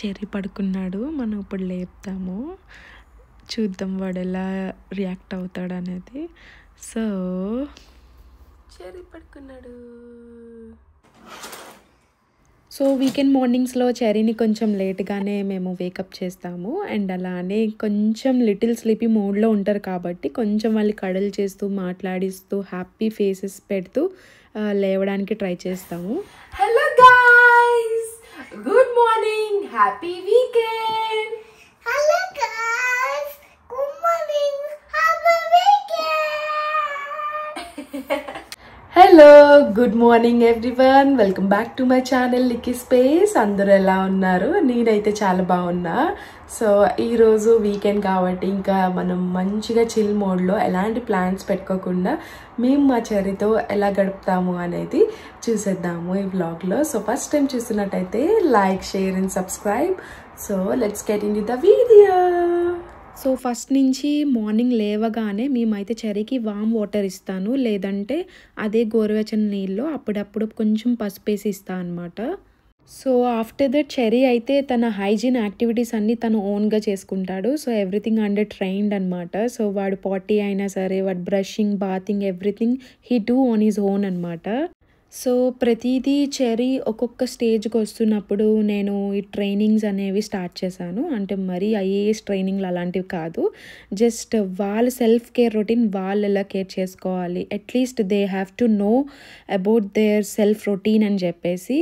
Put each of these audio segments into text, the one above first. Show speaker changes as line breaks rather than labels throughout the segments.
Cherry పడుకున్నాడు. మనం ఇప్పుడు లేపుతాము. చూద్దాం వాడు ఎలా రియాక్ట్ అవుతాడనేది. సో చెర్రీ పడుకున్నాడు. సో వీకెండ్ మార్నింగ్స్లో చెర్రీని కొంచెం లేట్గానే మేము వేకప్ చేస్తాము. అండ్ అలానే కొంచెం లిటిల్ స్లీపీ మోడ్లో ఉంటారు కాబట్టి కొంచెం వాళ్ళు కడల్ చేస్తూ మాట్లాడిస్తూ హ్యాపీ ఫేసెస్ పెడుతూ లేవడానికి ట్రై చేస్తాము.
Hello guys, good morning, happy weekend.
Hello guys, good morning, happy weekend.
Hello, good morning everyone, welcome back to my channel లిక్కీ space. అందరూ ఎలా ఉన్నారు? నేనైతే చాలా బాగున్నా. సో ఈరోజు వీకెండ్ కాబట్టి ఇంకా మనం మంచిగా చిల్ మోడ్లో ఎలాంటి ప్లాన్స్ పెట్టుకోకుండా మేము మా చెర్రీతో ఎలా గడుపుతాము అనేది చూసేద్దాము ఈ వ్లాగ్లో. సో ఫస్ట్ టైం చూస్తున్నట్టయితే like, share and subscribe. So let's get in to the video.
So first నుంచి మార్నింగ్ లేవగానే మేమైతే చెర్రీకి వామ్ వాటర్ ఇస్తాను, లేదంటే అదే గోరువెచ్చని నీళ్ళు అప్పుడప్పుడు కొంచెం పసుపేసి ఇస్తాను అనమాట. సో ఆఫ్టర్ దట్ చెర్రీ అయితే తన హైజీన్ యాక్టివిటీస్ అన్నీ తను ఓన్గా చేసుకుంటాడు. సో ఎవ్రీథింగ్ అండర్ ట్రైన్డ్ అనమాట. సో వాడు పాటీ అయినా సరే, వాడు brushing, bathing, everything he do on his own అనమాట. సో ప్రతిదీ చెర్రీ ఒక్కొక్క స్టేజ్కి వస్తున్నప్పుడు నేను ఈ ట్రైనింగ్స్ అనేవి స్టార్ట్ చేశాను. అంటే మరీ ఐఏఎస్ ట్రైనింగ్లు అలాంటివి కాదు, జస్ట్ వాళ్ళ సెల్ఫ్ కేర్ రొటీన్ వాళ్ళు ఎలా కేర్ చేసుకోవాలి, at least they have to know about their self routine అని చెప్పేసి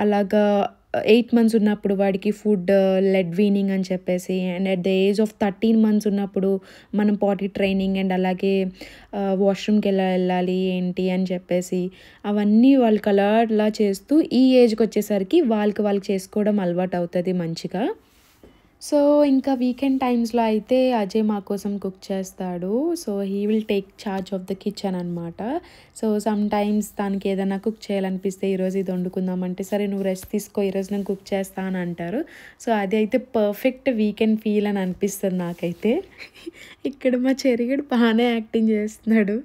అలాగా 8 months ఉన్నప్పుడు వాడికి ఫుడ్ లెడ్ వీనింగ్ అని చెప్పేసి, and at the age of 13 months ఉన్నప్పుడు మనం పాటీ ట్రైనింగ్ అండ్ అలాగే వాష్రూమ్కి ఎలా వెళ్ళాలి ఏంటి అని చెప్పేసి అవన్నీ వాళ్ళకి అలా చేస్తూ ఈ ఏజ్కి వచ్చేసరికి వాళ్ళకి చేసుకోవడం అలవాటు అవుతుంది మంచిగా. సో ఇంకా వీకెండ్ టైమ్స్లో అయితే అజయ్ మా కోసం కుక్ చేస్తాడు. So he will take charge of the kitchen అనమాట. సో సమ్ టైమ్స్ తనకి ఏదైనా కుక్ చేయాలనిపిస్తే ఈరోజు ఇది వండుకుందామంటే సరే నువ్వు రెస్ట్ తీసుకో, ఈరోజు నేను కుక్ చేస్తా అని అంటారు. సో అది అయితే పర్ఫెక్ట్ వీకెండ్ ఫీల్ అని అనిపిస్తుంది నాకైతే. ఇక్కడ మా చెర్రీగడు బాగానే యాక్టింగ్ చేస్తున్నాడు.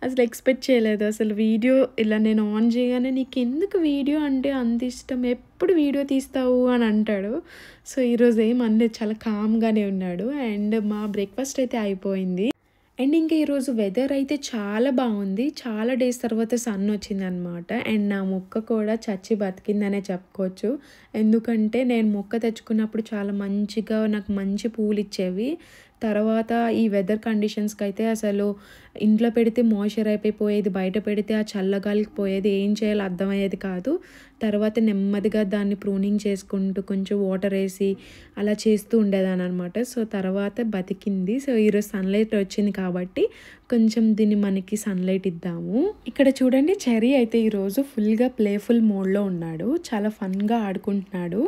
అసలు ఎక్స్పెక్ట్ చేయలేదు. అసలు వీడియో ఇలా నేను ఆన్ చేయగానే నీకు ఎందుకు వీడియో అంటే అంత ఇష్టం, ఎప్పుడు వీడియో తీస్తావు అని అంటాడు. సో ఈరోజు ఏమన్నా చాలా కామ్గానే ఉన్నాడు. అండ్ మా బ్రేక్ఫాస్ట్ అయితే అయిపోయింది. అండ్ ఇంకా ఈరోజు వెదర్ అయితే చాలా బాగుంది. చాలా డేస్ తర్వాత సన్ వచ్చింది అనమాట. అండ్ నా మొక్క కూడా చచ్చి బతికిందనే చెప్పుకోవచ్చు. ఎందుకంటే నేను మొక్క తెచ్చుకున్నప్పుడు చాలా మంచిగా నాకు మంచి పూలు ఇచ్చేవి. తర్వాత ఈ వెదర్ కండిషన్స్కి అయితే అసలు ఇంట్లో పెడితే మాయిశ్చర్ అయిపోయేది, బయట పెడితే ఆ చల్లగాలికి పోయేది, ఏం చేయాలో అర్థమయ్యేది కాదు. తర్వాత నెమ్మదిగా దాన్ని ప్రూనింగ్ చేసుకుంటూ కొంచెం వాటర్ వేసి అలా చేస్తూ ఉండేదాన్ని అనమాట. సో తర్వాత బతికింది. సో ఈరోజు సన్లైట్ వచ్చింది కాబట్టి కొంచెం దీన్ని మనకి సన్లైట్ ఇద్దాము. ఇక్కడ చూడండి, చెర్రీ అయితే ఈరోజు ఫుల్గా ప్లేఫుల్ మోడ్లో ఉన్నాడు, చాలా ఫన్గా ఆడుకుంటున్నాడు.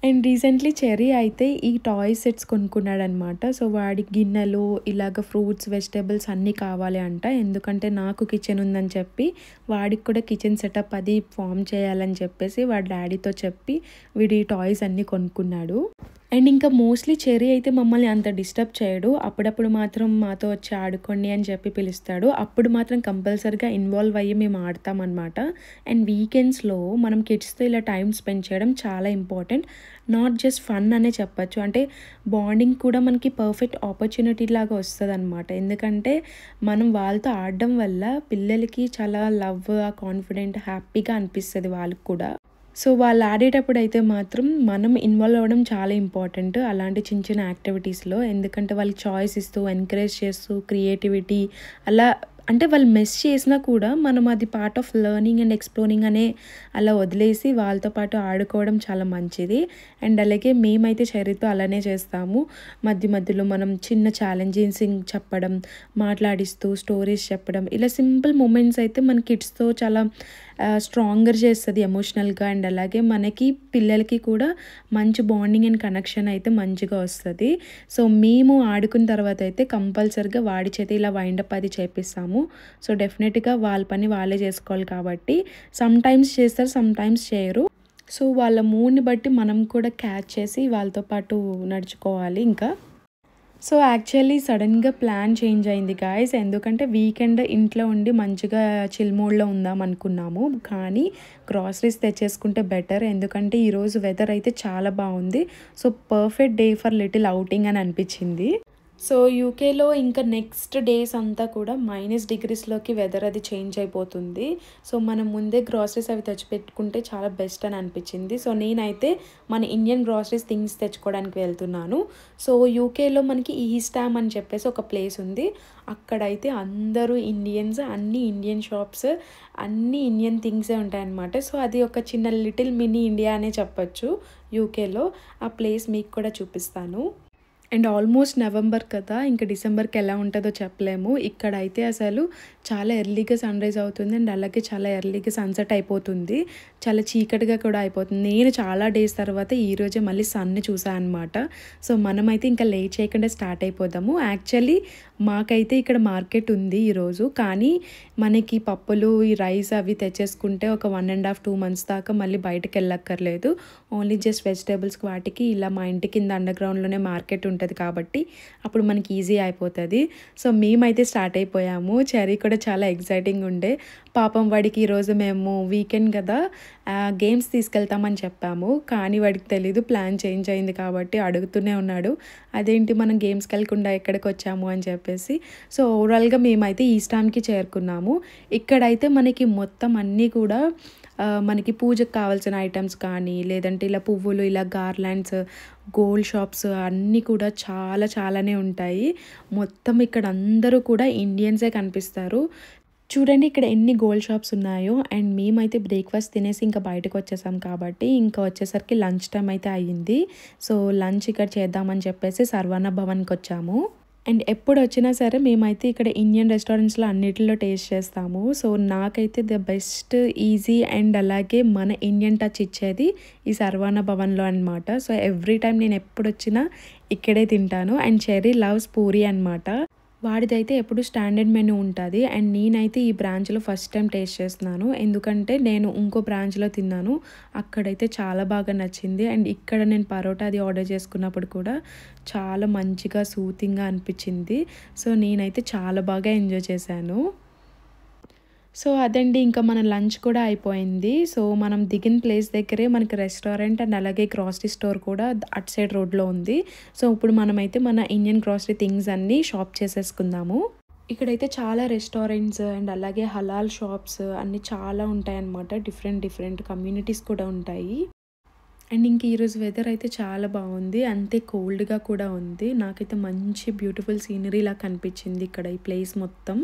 అండ్ రీసెంట్లీ చెర్రీ అయితే ఈ టాయ్ సెట్స్ కొనుక్కున్నాడు అనమాట. సో వాడి గిన్నెలు ఇలాగ ఫ్రూట్స్, వెజిటేబుల్స్ అన్నీ కావాలి అంట. ఎందుకంటే నాకు కిచెన్ ఉందని చెప్పి వాడికి కూడా కిచెన్ సెటప్ అది ఫామ్ చేయాలని చెప్పేసి వాడి డాడీతో చెప్పి వీడి టాయ్స్ అన్నీ కొనుక్కున్నాడు. అండ్ ఇంకా మోస్ట్లీ చెర్రీ అయితే మమ్మల్ని అంత డిస్టర్బ్ చేయడు. అప్పుడప్పుడు మాత్రం మాతో వచ్చి ఆడుకోండి అని చెప్పి పిలుస్తాడు. అప్పుడు మాత్రం కంపల్సరీగా ఇన్వాల్వ్ అయ్యి మేము ఆడతామన్నమాట. అండ్ వీకెండ్స్లో మనం కిడ్స్తో ఇలా టైం స్పెండ్ చేయడం చాలా ఇంపార్టెంట్. నాట్ జస్ట్ ఫన్ అనే చెప్పచ్చు, అంటే బాండింగ్ కూడా మనకి పర్ఫెక్ట్ ఆపర్చునిటీ లాగా వస్తుంది అనమాట. ఎందుకంటే మనం వాళ్ళతో ఆడడం వల్ల పిల్లలకి చాలా లవ్, కాన్ఫిడెంట్, హ్యాపీగా అనిపిస్తుంది వాళ్ళకి కూడా. సో వాళ్ళు ఆడేటప్పుడు అయితే మాత్రం మనం ఇన్వాల్వ్ అవ్వడం చాలా ఇంపార్టెంట్ అలాంటి చిన్న చిన్న యాక్టివిటీస్లో. ఎందుకంటే వాళ్ళకి చాయిస్ ఇస్తూ, ఎంకరేజ్ చేస్తూ, క్రియేటివిటీ అలా, అంటే వాళ్ళు మెస్ చేసినా కూడా మనం అది part of learning and exploring అనే అలా వదిలేసి వాళ్ళతో పాటు ఆడుకోవడం చాలా మంచిది. అండ్ అలాగే మేమైతే చెర్రీతో అలానే చేస్తాము. మధ్యలో మనం చిన్న ఛాలెంజింగ్స్ చెప్పడం, మాట్లాడిస్తూ స్టోరీస్ చెప్పడం, ఇలా సింపుల్ మూమెంట్స్ అయితే మన కిడ్స్తో చాలా స్ట్రాంగర్ చేస్తుంది ఎమోషనల్గా. అండ్ అలాగే మనకి పిల్లలకి కూడా మంచి బాండింగ్ అండ్ కనెక్షన్ అయితే మంచిగా వస్తుంది. సో మేము ఆడుకున్న తర్వాత అయితే కంపల్సరిగా వాడి చేతి ఇలా వైండప్ అది చేపిస్తాము. సో డెఫినెట్గా వాళ్ళ పని వాళ్ళే చేసుకోవాలి కాబట్టి సమ్ టైమ్స్ చేస్తారు, సమ్ టైమ్స్ చేయరు. సో వాళ్ళ మూడ్ని బట్టి మనం కూడా క్యాచ్ చేసి వాళ్ళతో పాటు నడుచుకోవాలి. ఇంకా సో యాక్చువల్లీ సడన్గా ప్లాన్ చేంజ్ అయింది గాయస్. ఎందుకంటే వీకెండ్ ఇంట్లో ఉండి మంచిగా చిల్ మోడ్లో ఉందాం అనుకున్నాము, కానీ గ్రాసరీస్ తెచ్చేసుకుంటే బెటర్. ఎందుకంటే ఈరోజు వెదర్ అయితే చాలా బాగుంది. So perfect day for little outing అని అనిపించింది. సో యూకేలో ఇంకా నెక్స్ట్ డేస్ అంతా కూడా -డిగ్రీస్లోకి వెదర్ అది చేంజ్ అయిపోతుంది. సో మనం ముందే గ్రాసరీస్ అవి తెచ్చిపెట్టుకుంటే చాలా బెస్ట్ అని అనిపించింది. సో నేనైతే మన ఇండియన్ గ్రాసరీస్ థింగ్స్ తెచ్చుకోవడానికి వెళ్తున్నాను. సో యూకేలో మనకి ఈస్టామ్ అని చెప్పేసి ఒక ప్లేస్ ఉంది. అక్కడైతే అందరూ ఇండియన్స్, అన్ని ఇండియన్ షాప్స్, అన్ని ఇండియన్ థింగ్సే ఉంటాయన్నమాట. సో అది ఒక చిన్న లిటిల్ మినీ ఇండియా అనే చెప్పచ్చు యూకేలో. ఆ ప్లేస్ మీకు కూడా చూపిస్తాను. అండ్ ఆల్మోస్ట్ నవంబర్ కదా, ఇంకా డిసెంబర్కి ఎలా ఉంటుందో చెప్పలేము. ఇక్కడైతే అసలు చాలా ఎర్లీగా సన్ రైజ్ అవుతుంది అండ్ అలాగే చాలా ఎర్లీగా సన్సెట్ అయిపోతుంది. చాలా చీకటిగా కూడా అయిపోతుంది. నేను చాలా డేస్ తర్వాత ఈరోజే మళ్ళీ సన్ని చూసాను అనమాట. సో మనమైతే ఇంకా లేట్ చేయకుండా స్టార్ట్ అయిపోదాము. యాక్చువల్లీ మాకైతే ఇక్కడ మార్కెట్ ఉంది ఈరోజు, కానీ మనకి పప్పులు, ఈ రైస్ అవి తెచ్చేసుకుంటే ఒక 1.5-2 months దాకా మళ్ళీ బయటకు వెళ్ళక్కర్లేదు. ఓన్లీ జస్ట్ వెజిటేబుల్స్కి వాటికి ఇలా మా ఇంటి కింద అండర్గ్రౌండ్లోనే మార్కెట్ ఉంటుంది కాబట్టి అప్పుడు మనకి ఈజీ అయిపోతుంది. సో మేమైతే స్టార్ట్ అయిపోయాము. చెర్రీ కూడా చాలా ఎక్సైటింగ్ ఉండే. పాపం వాడికి ఈరోజు మేము వీకెండ్ కదా గేమ్స్ తీసుకెళ్తామని చెప్పాము, కానీ వాడికి తెలీదు, ప్లాన్ చేంజ్ అయింది కాబట్టి అడుగుతూనే ఉన్నాడు, అదేంటి మనం గేమ్స్కి వెళ్ళకుండా ఎక్కడికి వచ్చాము అని చెప్పేసి. సో ఓవరాల్గా మేమైతే ఈస్టామ్కి చేరుకున్నాము. ఇక్కడైతే మనకి మొత్తం అన్నీ కూడా మనకి పూజకు కావాల్సిన ఐటమ్స్ కానీ, లేదంటే ఇలా పువ్వులు, ఇలా గార్లాండ్స్, గోల్డ్ షాప్స్ అన్నీ కూడా చాలానే ఉంటాయి. మొత్తం ఇక్కడ అందరూ కూడా ఇండియన్సే కనిపిస్తారు. చూడండి ఇక్కడ ఎన్ని గోల్డ్ షాప్స్ ఉన్నాయో. అండ్ మేమైతే బ్రేక్ఫాస్ట్ తినేసి ఇంకా బయటకు వచ్చేసాం కాబట్టి ఇంకా వచ్చేసరికి లంచ్ టైం అయితే అయ్యింది. సో లంచ్ ఇక్కడ చేద్దామని చెప్పేసి సర్వానా భవన్కి వచ్చాము. అండ్ ఎప్పుడు వచ్చినా సరే మేమైతే ఇక్కడ ఇండియన్ రెస్టారెంట్స్లో అన్నిటిలో టేస్ట్ చేస్తాము. సో నాకైతే ద బెస్ట్, ఈజీ అండ్ అలాగే మన ఇండియన్ టచ్ ఇచ్చేది ఈ సర్వానా భవన్లో అనమాట. సో ఎవ్రీ టైం నేను ఎప్పుడు వచ్చినా ఇక్కడే తింటాను. అండ్ చెర్రీ లవ్స్ పూరి అనమాట. వాడిదైతే ఎప్పుడు స్టాండర్డ్ మెనూ ఉంటుంది. అండ్ నేనైతే ఈ బ్రాంచ్లో ఫస్ట్ టైం టేస్ట్ చేస్తున్నాను, ఎందుకంటే నేను ఇంకో బ్రాంచ్లో తిన్నాను, అక్కడైతే చాలా బాగా నచ్చింది. అండ్ ఇక్కడ నేను పరోటా అది ఆర్డర్ చేసుకున్నప్పుడు కూడా చాలా మంచిగా సూతింగ్గా అనిపించింది. సో నేనైతే చాలా బాగా ఎంజాయ్ చేశాను. సో అదండి, ఇంకా మన లంచ్ కూడా అయిపోయింది. సో మనం దిగిన ప్లేస్ దగ్గరే మనకి రెస్టారెంట్ అండ్ అలాగే గ్రాసరీ స్టోర్ కూడా అటు సైడ్ రోడ్లో ఉంది. సో ఇప్పుడు మనమైతే మన ఇండియన్ గ్రాసరీ థింగ్స్ అన్నీ షాప్ చేసేసుకుందాము. ఇక్కడైతే చాలా రెస్టారెంట్స్ అండ్ అలాగే హలాల్ షాప్స్ అన్నీ చాలా ఉంటాయన్నమాట. డిఫరెంట్ కమ్యూనిటీస్ కూడా ఉంటాయి. అండ్ ఇంక ఈరోజు వెదర్ అయితే చాలా బాగుంది, అంతే కోల్డ్గా కూడా ఉంది. నాకైతే మంచి బ్యూటిఫుల్ సీనరీలా కనిపించింది ఇక్కడ ఈ ప్లేస్ మొత్తం.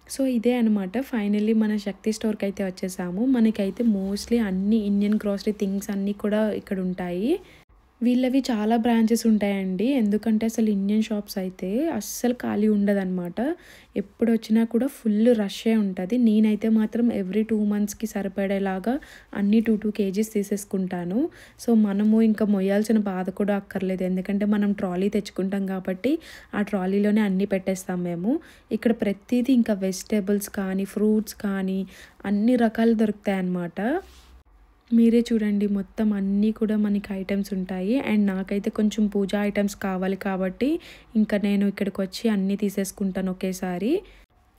సో ఇదే అనమాట, ఫైనల్లీ మన శక్తి స్టోర్కి అయితే వచ్చేసాము. మనకైతే మోస్ట్లీ అన్ని ఇండియన్ గ్రాసరీ థింగ్స్ అన్నీ కూడా ఇక్కడ ఉంటాయి. వీళ్ళవి చాలా బ్రాంచెస్ ఉంటాయండి, ఎందుకంటే అసలు ఇండియన్ షాప్స్ అయితే అస్సలు ఖాళీ ఉండదన్నమాట. ఎప్పుడు వచ్చినా కూడా ఫుల్ రషే ఉంటుంది. నేనైతే మాత్రం ఎవ్రీ 2 monthsకి సరిపడేలాగా అన్ని 2 kgs తీసేసుకుంటాను. సో మనము ఇంకా మొయ్యాల్సిన బాధ కూడా అక్కర్లేదు, ఎందుకంటే మనం ట్రాలీ తెచ్చుకుంటాం కాబట్టి ఆ ట్రాలీలోనే అన్నీ పెట్టేస్తాం మేము. ఇక్కడ ప్రతిదీ ఇంకా వెజిటేబుల్స్ కానీ, ఫ్రూట్స్ కానీ అన్ని రకాలు దొరుకుతాయి అన్నమాట. మీరే చూడండి, మొత్తం అన్నీ కూడా మనకి ఐటమ్స్ ఉంటాయి. అండ్ నాకైతే కొంచెం పూజా ఐటమ్స్ కావాలి కాబట్టి ఇంకా నేను ఇక్కడికి వచ్చి అన్నీ తీసేసుకుంటాను ఒకేసారి.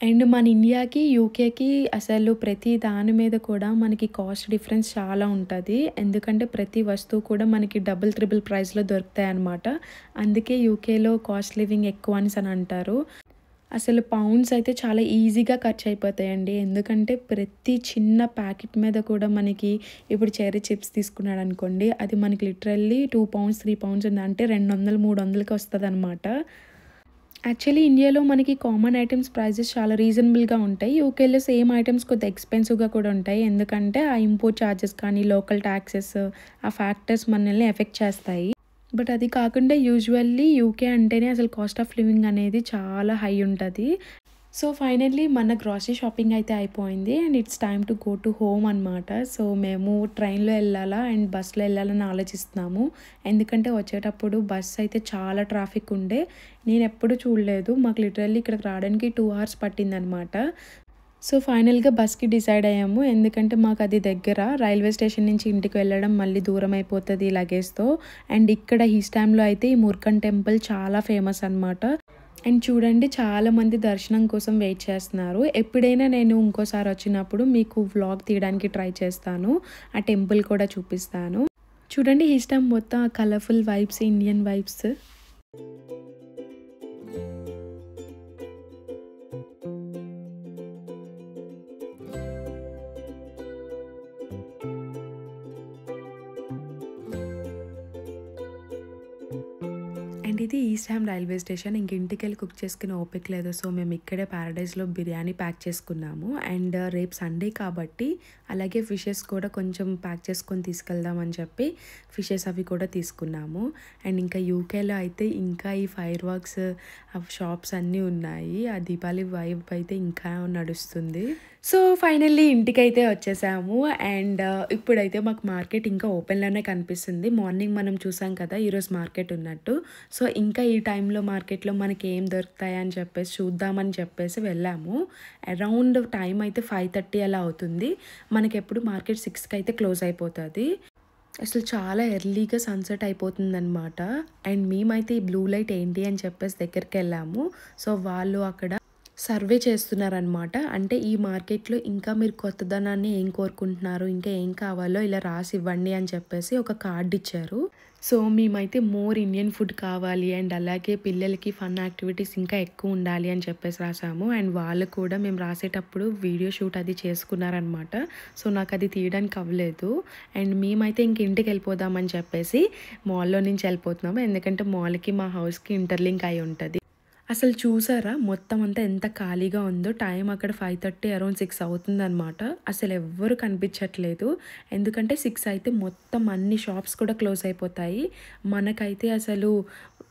అండ్ మన ఇండియాకి, యూకేకి అసలు ప్రతి దాని మీద కూడా మనకి కాస్ట్ డిఫరెన్స్ చాలా ఉంటుంది, ఎందుకంటే ప్రతి వస్తువు కూడా మనకి డబుల్ ట్రిపుల్ ప్రైస్లో దొరుకుతాయి అన్నమాట. అందుకే యూకేలో కాస్ట్ లివింగ్ ఎక్కువ అని అంటారు. అసలు పౌండ్స్ అయితే చాలా ఈజీగా ఖర్చు అయిపోతాయండి, ఎందుకంటే ప్రతి చిన్న ప్యాకెట్ మీద కూడా మనకి ఇప్పుడు చెర్రీ చిప్స్ తీసుకున్నాడు అనుకోండి, అది మనకి లిటరల్లీ 2 pounds 3 pounds ఉంది అంటే 200-300కి వస్తుంది అనమాట. యాక్చువల్లీ ఇండియాలో మనకి కామన్ ఐటమ్స్ ప్రైజెస్ చాలా రీజనబుల్గా ఉంటాయి. యూకేలో సేమ్ ఐటమ్స్ కొద్దిగా ఎక్స్పెన్సివ్గా కూడా ఉంటాయి, ఎందుకంటే ఆ ఇంపోర్ట్ ఛార్జెస్ కానీ, లోకల్ ట్యాక్సెస్, ఆ ఫ్యాక్టర్స్ మనల్ని ఎఫెక్ట్ చేస్తాయి. బట్ అది కాకుండా యూజువల్లీ యూకే అంటేనే అసలు కాస్ట్ ఆఫ్ లివింగ్ అనేది చాలా హై ఉంటుంది. సో ఫైనల్లీ మన గ్రాసరీ షాపింగ్ అయితే అయిపోయింది and it's time to go to home అనమాట. సో మేము ట్రైన్లో వెళ్ళాలా అండ్ బస్సులో వెళ్ళాలని ఆలోచిస్తున్నాము, ఎందుకంటే వచ్చేటప్పుడు బస్ అయితే చాలా ట్రాఫిక్ ఉండే, నేను ఎప్పుడు చూడలేదు. మాకు లిటరల్లీ ఇక్కడికి రావడానికి 2 hours పట్టిందనమాట. సో ఫైనల్గా బస్కి డిసైడ్ అయ్యాము, ఎందుకంటే మాకు అది దగ్గర, రైల్వే స్టేషన్ నుంచి ఇంటికి వెళ్ళడం మళ్ళీ దూరం అయిపోతుంది లగేజ్తో. అండ్ ఇక్కడ ఈస్టామ్లో అయితే ఈ ముర్కన్ టెంపుల్ చాలా ఫేమస్ అనమాట. అండ్ చూడండి చాలామంది దర్శనం కోసం వెయిట్ చేస్తున్నారు. ఎప్పుడైనా నేను ఇంకోసారి వచ్చినప్పుడు మీకు వ్లాగ్ తీయడానికి ట్రై చేస్తాను, ఆ టెంపుల్ కూడా చూపిస్తాను. చూడండి ఈస్టామ్ మొత్తం colourful vibes, Indian vibes. And ఇది ఈస్టామ్ రైల్వే స్టేషన్. ఇంక ఇంటికి వెళ్ళి కుక్ చేసుకుని ఓపిక లేదు, సో మేము ఇక్కడే ప్యారడైజ్లో బిర్యానీ ప్యాక్ చేసుకున్నాము. అండ్ రేపు సండే కాబట్టి అలాగే ఫిషెస్ కూడా కొంచెం ప్యాక్ చేసుకొని తీసుకెళ్దామని చెప్పి ఫిషెస్ అవి కూడా తీసుకున్నాము. అండ్ ఇంకా యూకేలో అయితే ఇంకా ఈ ఫైర్ వర్క్స్ షాప్స్ అన్నీ ఉన్నాయి, ఆ దీపావళి వైబ్ అయితే ఇంకా నడుస్తుంది. సో ఫైనల్లీ ఇంటికైతే వచ్చేసాము. అండ్ ఇప్పుడైతే మాకు మార్కెట్ ఇంకా ఓపెన్లోనే కనిపిస్తుంది. మార్నింగ్ మనం చూసాం కదా ఈరోజు మార్కెట్ ఉన్నట్టు, సో ఇంకా ఈ టైంలో మార్కెట్లో మనకి ఏం దొరుకుతాయి అని చెప్పేసి చూద్దామని చెప్పేసి వెళ్ళాము. అరౌండ్ టైం అయితే 5:30 అలా అవుతుంది. మనకి ఎప్పుడు మార్కెట్ 6కి అయితే క్లోజ్ అయిపోతుంది. అసలు చాలా ఎర్లీగా సన్సెట్ అయిపోతుంది అనమాట. అండ్ మేమైతే ఈ బ్లూ లైట్ ఏంటి అని చెప్పేసి దగ్గరికి వెళ్ళాము. సో వాళ్ళు అక్కడ సర్వే చేస్తున్నారనమాట. అంటే ఈ మార్కెట్లో ఇంకా మీరు కొత్తదనాన్ని ఏం కోరుకుంటున్నారు, ఇంకా ఏం కావాలో ఇలా రాసి ఇవ్వండి అని చెప్పేసి ఒక కార్డ్ ఇచ్చారు. సో మేమైతే మోర్ ఇండియన్ ఫుడ్ కావాలి అండ్ అలాగే పిల్లలకి ఫన్ యాక్టివిటీస్ ఇంకా ఎక్కువ ఉండాలి అని చెప్పేసి రాసాము. అండ్ వాళ్ళు కూడా మేము రాసేటప్పుడు వీడియో షూట్ అది చేసుకున్నారనమాట. సో నాకు అది తీయడానికి అవ్వలేదు. అండ్ మేమైతే ఇంక ఇంటికి వెళ్ళిపోదామని చెప్పేసి మాల్లో నుంచి వెళ్ళిపోతున్నాము, ఎందుకంటే మాల్కి మా హౌస్కి ఇంటర్లింక్ అయి ఉంటుంది. అసలు చూసారా మొత్తం అంతా ఎంత ఖాళీగా ఉందో. టైం అక్కడ 5:30 అరౌండ్ 6 అవుతుందన్నమాట. అసలు ఎవ్వరు కనిపించట్లేదు, ఎందుకంటే 6 అయితే మొత్తం అన్ని షాప్స్ కూడా క్లోజ్ అయిపోతాయి. మనకైతే అసలు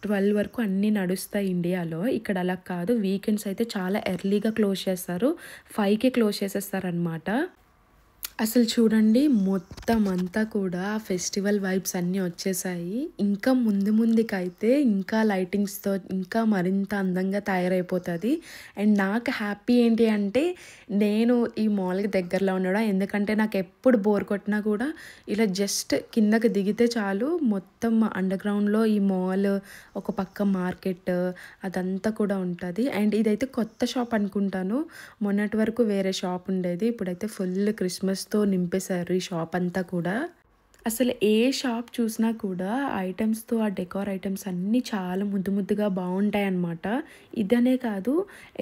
12 వరకు అన్నీ నడుస్తాయి ఇండియాలో, ఇక్కడ అలా కాదు. వీకెండ్స్ అయితే చాలా ఎర్లీగా క్లోజ్ చేస్తారు, 5కే క్లోజ్ చేసేస్తారనమాట. అసలు చూడండి మొత్తం అంతా కూడా ఫెస్టివల్ వైబ్స్ అన్నీ వచ్చేసాయి. ఇంకా ముందుకైతే ఇంకా లైటింగ్స్తో ఇంకా మరింత అందంగా తయారైపోతుంది. అండ్ నాకు హ్యాపీ ఏంటి అంటే నేను ఈ మాల్కి దగ్గరలో ఉండడం, ఎందుకంటే నాకు ఎప్పుడు బోర్ కొట్టినా కూడా ఇలా జస్ట్ కిందకి దిగితే చాలు మొత్తం అండర్ గ్రౌండ్లో ఈ మాల్, ఒక పక్క మార్కెట్ అదంతా కూడా ఉంటుంది. అండ్ ఇదైతే కొత్త షాప్ అనుకుంటాను, మొన్నటి వరకు వేరే షాప్ ఉండేది, ఇప్పుడైతే ఫుల్ క్రిస్మస్తో నింపేశారు ఈ షాప్ అంతా కూడా. అసలు ఏ షాప్ చూసినా కూడా ఐటమ్స్తో, ఆ డెకోర్ ఐటమ్స్ అన్నీ చాలా ముద్దుగా బాగుంటాయి అన్నమాట. ఇదనే కాదు,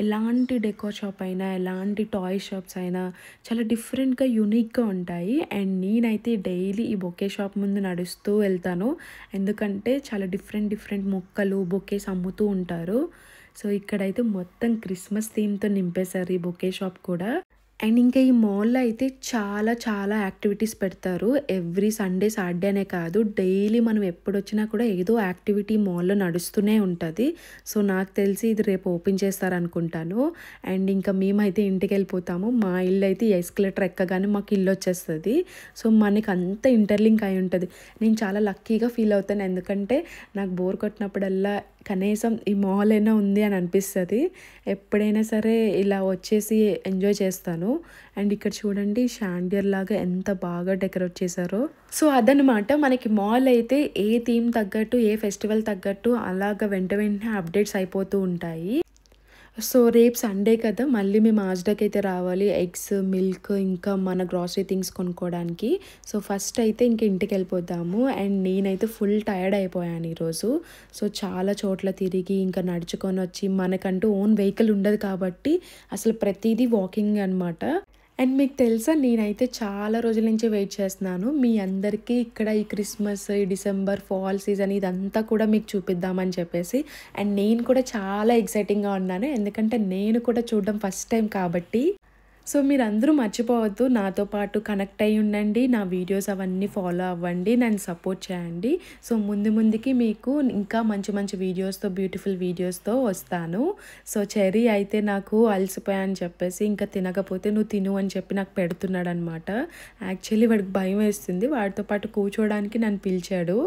ఎలాంటి డెకోర్ షాప్ అయినా, ఎలాంటి టాయ్ షాప్స్ అయినా చాలా డిఫరెంట్గా యూనిక్గా ఉంటాయి. అండ్ నేనైతే డైలీ ఈ బొకే షాప్ ముందు నడుస్తూ వెళ్తాను, ఎందుకంటే చాలా డిఫరెంట్ మొక్కలు, బొకేస్ అమ్ముతూ ఉంటారు. సో ఇక్కడైతే మొత్తం క్రిస్మస్ థీమ్తో నింపేశారు ఈ బొకే షాప్ కూడా. అండ్ ఇంకా ఈ మాల్లో అయితే చాలా యాక్టివిటీస్ పెడతారు. ఎవ్రీ సండే, సాటర్డే అనే కాదు, డైలీ మనం ఎప్పుడు వచ్చినా కూడా ఏదో యాక్టివిటీ మాల్లో నడుస్తూనే ఉంటుంది. సో నాకు తెలిసి ఇది రేపు ఓపెన్ చేస్తారనుకుంటాను. అండ్ ఇంకా మేమైతే ఇంటికి వెళ్ళిపోతాము. మా ఇల్లు అయితే ఎస్కలేటర్ ఎక్కగానే మాకు ఇల్లు వచ్చేస్తుంది. సో మనకి అంత ఇంటర్లింక్ అయి ఉంటుంది. నేను చాలా లక్కీగా ఫీల్ అవుతాను, ఎందుకంటే నాకు బోర్ కొట్టినప్పుడల్లా కనీసం ఈ మాల్ అయినా ఉంది అని అనిపిస్తుంది. ఎప్పుడైనా సరే ఇలా వచ్చేసి ఎంజాయ్ చేస్తాను. అండ్ ఇక్కడ చూడండి షాండియర్ లాగా ఎంత బాగా డెకరేట్ చేశారో. సో అదనమాట, మనకి మాల్ అయితే ఏ థీమ్ తగ్గట్టు, ఏ ఫెస్టివల్ తగ్గట్టు అలాగ వెంటనే అప్డేట్స్ అయిపోతూ ఉంటాయి. సో రేపు సండే కదా, మళ్ళీ మేము ఆజ్డాకి అయితే రావాలి, ఎగ్స్, మిల్క్, ఇంకా మన గ్రాసరీ థింగ్స్ కొనుక్కోవడానికి. సో ఫస్ట్ అయితే ఇంక ఇంటికి వెళ్ళిపోతాము. అండ్ నేనైతే ఫుల్ టైర్డ్ అయిపోయాను ఈరోజు. సో చాలా చోట్ల తిరిగి ఇంకా నడుచుకొని వచ్చి, మనకంటూ ఓన్ వెహికల్ ఉండదు కాబట్టి అసలు ప్రతిదీ వాకింగ్ అనమాట. అండ్ మీకు తెలుసా, నేనైతే చాలా రోజుల నుంచి వెయిట్ చేస్తున్నాను మీ అందరికీ ఇక్కడ ఈ క్రిస్మస్, ఈ డిసెంబర్, ఫాల్ సీజన్ ఇదంతా కూడా మీకు చూపిద్దామని చెప్పేసి. అండ్ నేను కూడా చాలా ఎక్సైటింగ్గా ఉన్నాను, ఎందుకంటే నేను కూడా చూడడం ఫస్ట్ టైం కాబట్టి. సో మీరందరూ మర్చిపోవద్దు, నాతో పాటు కనెక్ట్ అయ్యి ఉండండి, నా వీడియోస్ అవన్నీ ఫాలో అవ్వండి, నన్ను సపోర్ట్ చేయండి. సో ముందుకి మీకు ఇంకా మంచి వీడియోస్తో, బ్యూటిఫుల్ వీడియోస్తో వస్తాను. సో చెర్రీ అయితే నాకు అలసిపోయాని చెప్పేసి ఇంకా తినకపోతే నువ్వు తిను అని చెప్పి నాకు పెడుతున్నాడు అనమాట. యాక్చువల్లీ వాడికి భయం వేస్తుంది, వాడితో పాటు కూర్చోడానికి నన్ను పిలిచాడు.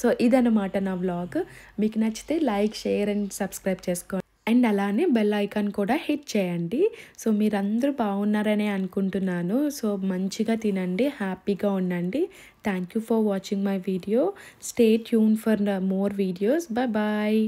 సో ఇదన్నమాట నా వ్లాగ్. మీకు నచ్చితే లైక్, షేర్ అండ్ సబ్స్క్రైబ్ చేసుకోండి. అండ్ అలానే బెల్ ఐకాన్ కూడా హిట్ చేయండి. సో మీరందరూ బాగున్నారనే అనుకుంటున్నాను. సో మంచిగా తినండి, హ్యాపీగా ఉండండి. Thank you for watching my video. Stay tune for more videos. Bye bye.